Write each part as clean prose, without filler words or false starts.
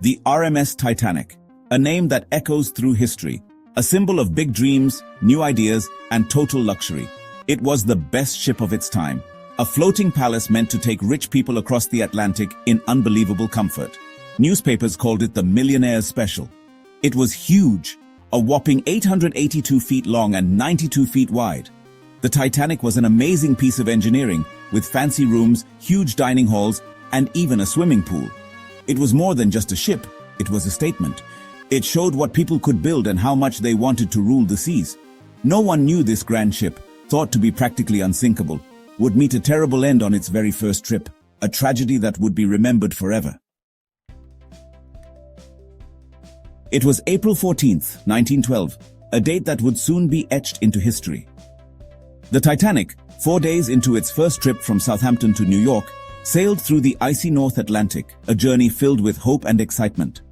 The RMS Titanic, a name that echoes through history, a symbol of big dreams, new ideas, and total luxury. It was the best ship of its time, a floating palace meant to take rich people across the Atlantic in unbelievable comfort. Newspapers called it the Millionaire's Special. It was huge, a whopping 882 feet long and 92 feet wide. The Titanic was an amazing piece of engineering, with fancy rooms, huge dining halls, and even a swimming pool. It was more than just a ship, it was a statement. It showed what people could build and how much they wanted to rule the seas. No one knew this grand ship, thought to be practically unsinkable, would meet a terrible end on its very first trip, a tragedy that would be remembered forever. It was April 14th, 1912, a date that would soon be etched into history. The Titanic, 4 days into its first trip from Southampton to New York, sailed through the icy North Atlantic, a journey filled with hope and excitement.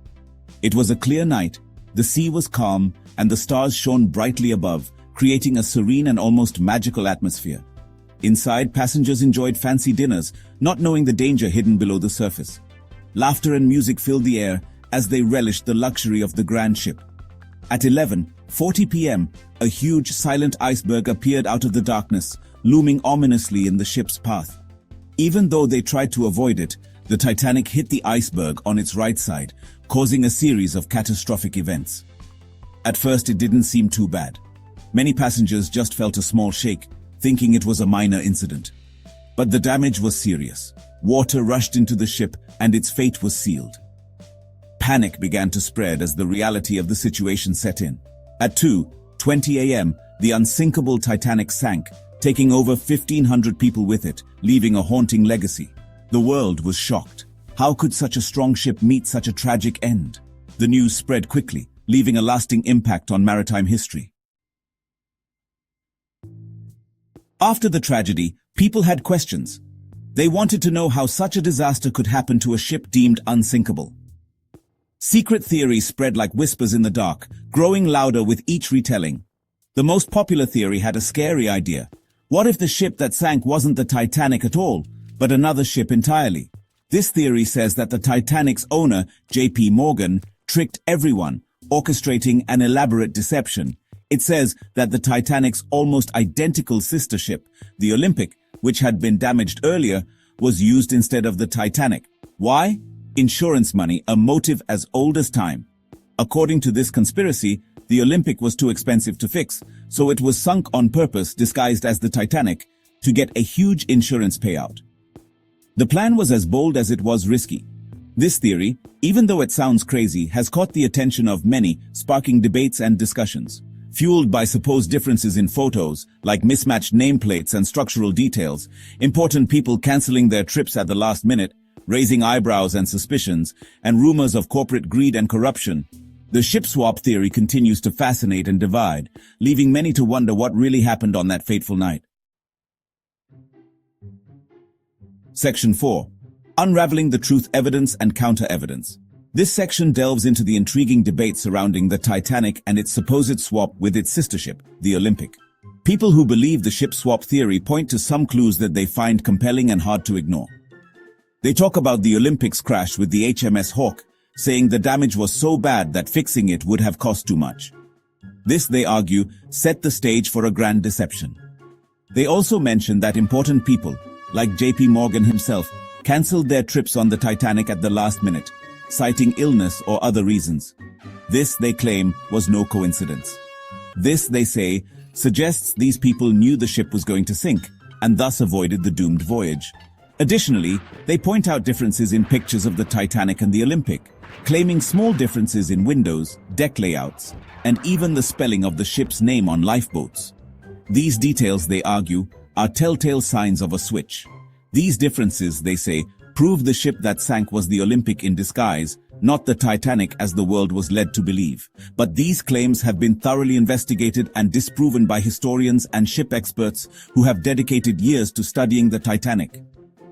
It was a clear night, the sea was calm, and the stars shone brightly above, creating a serene and almost magical atmosphere. Inside, passengers enjoyed fancy dinners, not knowing the danger hidden below the surface. Laughter and music filled the air as they relished the luxury of the grand ship. At 11:40 p.m., a huge silent iceberg appeared out of the darkness, looming ominously in the ship's path. Even though they tried to avoid it, the Titanic hit the iceberg on its right side, causing a series of catastrophic events. At first, it didn't seem too bad. Many passengers just felt a small shake, thinking it was a minor incident. But the damage was serious. Water rushed into the ship, and its fate was sealed. Panic began to spread as the reality of the situation set in. At 2:20 a.m., the unsinkable Titanic sank, taking over 1,500 people with it, leaving a haunting legacy. The world was shocked. How could such a strong ship meet such a tragic end? The news spread quickly, leaving a lasting impact on maritime history. After the tragedy, people had questions. They wanted to know how such a disaster could happen to a ship deemed unsinkable. Secret theories spread like whispers in the dark, growing louder with each retelling. The most popular theory had a scary idea. What if the ship that sank wasn't the Titanic at all, but another ship entirely? This theory says that the Titanic's owner, J.P. Morgan, tricked everyone, orchestrating an elaborate deception. It says that the Titanic's almost identical sister ship, the Olympic, which had been damaged earlier, was used instead of the Titanic. Why? Insurance money, a motive as old as time. According to this conspiracy, the Olympic was too expensive to fix, so it was sunk on purpose, disguised as the Titanic, to get a huge insurance payout. The plan was as bold as it was risky. This theory, even though it sounds crazy, has caught the attention of many, sparking debates and discussions. Fueled by supposed differences in photos, like mismatched nameplates and structural details, important people canceling their trips at the last minute, raising eyebrows and suspicions, and rumors of corporate greed and corruption, the ship swap theory continues to fascinate and divide, leaving many to wonder what really happened on that fateful night. Section 4. Unraveling the truth, evidence and counter-evidence. This section delves into the intriguing debate surrounding the Titanic and its supposed swap with its sister ship, the Olympic. People who believe the ship swap theory point to some clues that they find compelling and hard to ignore. They talk about the Olympic's crash with the HMS Hawke, saying the damage was so bad that fixing it would have cost too much. This, they argue, set the stage for a grand deception. They also mention that important people, like J.P. Morgan himself, cancelled their trips on the Titanic at the last minute, citing illness or other reasons. This, they claim, was no coincidence. This, they say, suggests these people knew the ship was going to sink, and thus avoided the doomed voyage. Additionally, they point out differences in pictures of the Titanic and the Olympic, claiming small differences in windows, deck layouts, and even the spelling of the ship's name on lifeboats. These details, they argue, are telltale signs of a switch. These differences, they say, prove the ship that sank was the Olympic in disguise, not the Titanic as the world was led to believe. But these claims have been thoroughly investigated and disproven by historians and ship experts who have dedicated years to studying the Titanic.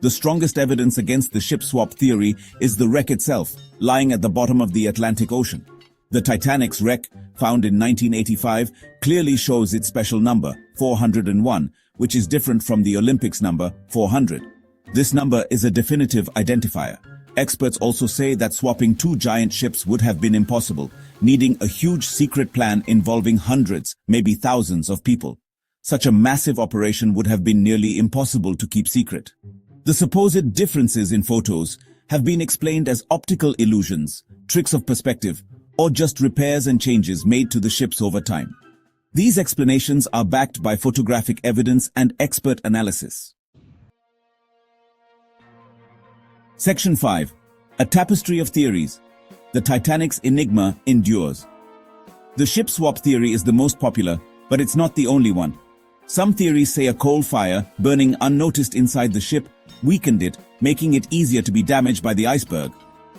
The strongest evidence against the ship swap theory is the wreck itself, lying at the bottom of the Atlantic Ocean. The Titanic's wreck, found in 1985, clearly shows its special number, 401, which is different from the Olympic's number, 400. This number is a definitive identifier. Experts also say that swapping two giant ships would have been impossible, needing a huge secret plan involving hundreds, maybe thousands of people. Such a massive operation would have been nearly impossible to keep secret. The supposed differences in photos have been explained as optical illusions, tricks of perspective, or just repairs and changes made to the ships over time. These explanations are backed by photographic evidence and expert analysis. Section 5. A tapestry of theories. The Titanic's enigma endures. The ship swap theory is the most popular, but it's not the only one. Some theories say a coal fire, burning unnoticed inside the ship, weakened it, making it easier to be damaged by the iceberg.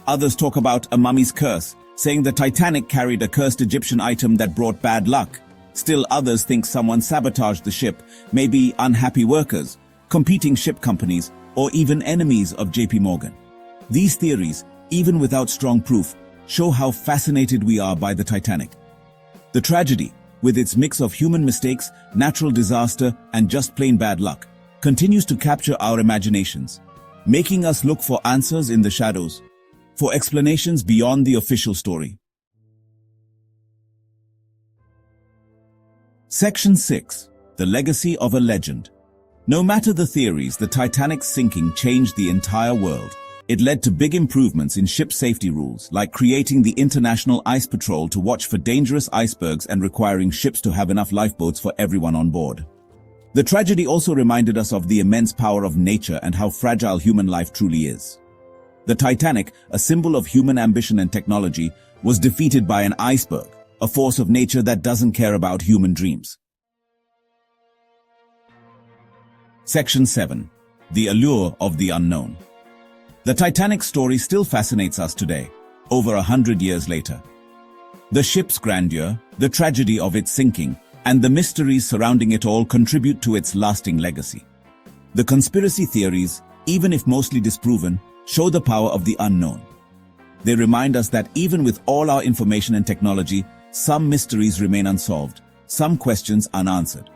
Others talk about a mummy's curse, saying the Titanic carried a cursed Egyptian item that brought bad luck. Still others think someone sabotaged the ship, maybe unhappy workers, competing ship companies, or even enemies of JP Morgan. These theories, even without strong proof, show how fascinated we are by the Titanic. The tragedy, with its mix of human mistakes, natural disaster, and just plain bad luck, continues to capture our imaginations, making us look for answers in the shadows, for explanations beyond the official story. Section 6. The Legacy of a Legend. No matter the theories, the Titanic's sinking changed the entire world. It led to big improvements in ship safety rules, like creating the International Ice Patrol to watch for dangerous icebergs and requiring ships to have enough lifeboats for everyone on board. The tragedy also reminded us of the immense power of nature and how fragile human life truly is. The Titanic, a symbol of human ambition and technology, was defeated by an iceberg, a force of nature that doesn't care about human dreams. Section 7. The Allure of the Unknown. The Titanic story still fascinates us today, over 100 years later. The ship's grandeur, the tragedy of its sinking, and the mysteries surrounding it all contribute to its lasting legacy. The conspiracy theories, even if mostly disproven, show the power of the unknown. They remind us that even with all our information and technology, some mysteries remain unsolved, some questions unanswered.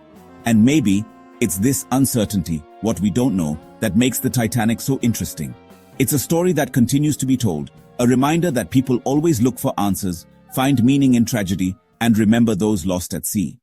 And maybe it's this uncertainty, what we don't know, that makes the Titanic so interesting. It's a story that continues to be told, a reminder that people always look for answers, find meaning in tragedy, and remember those lost at sea.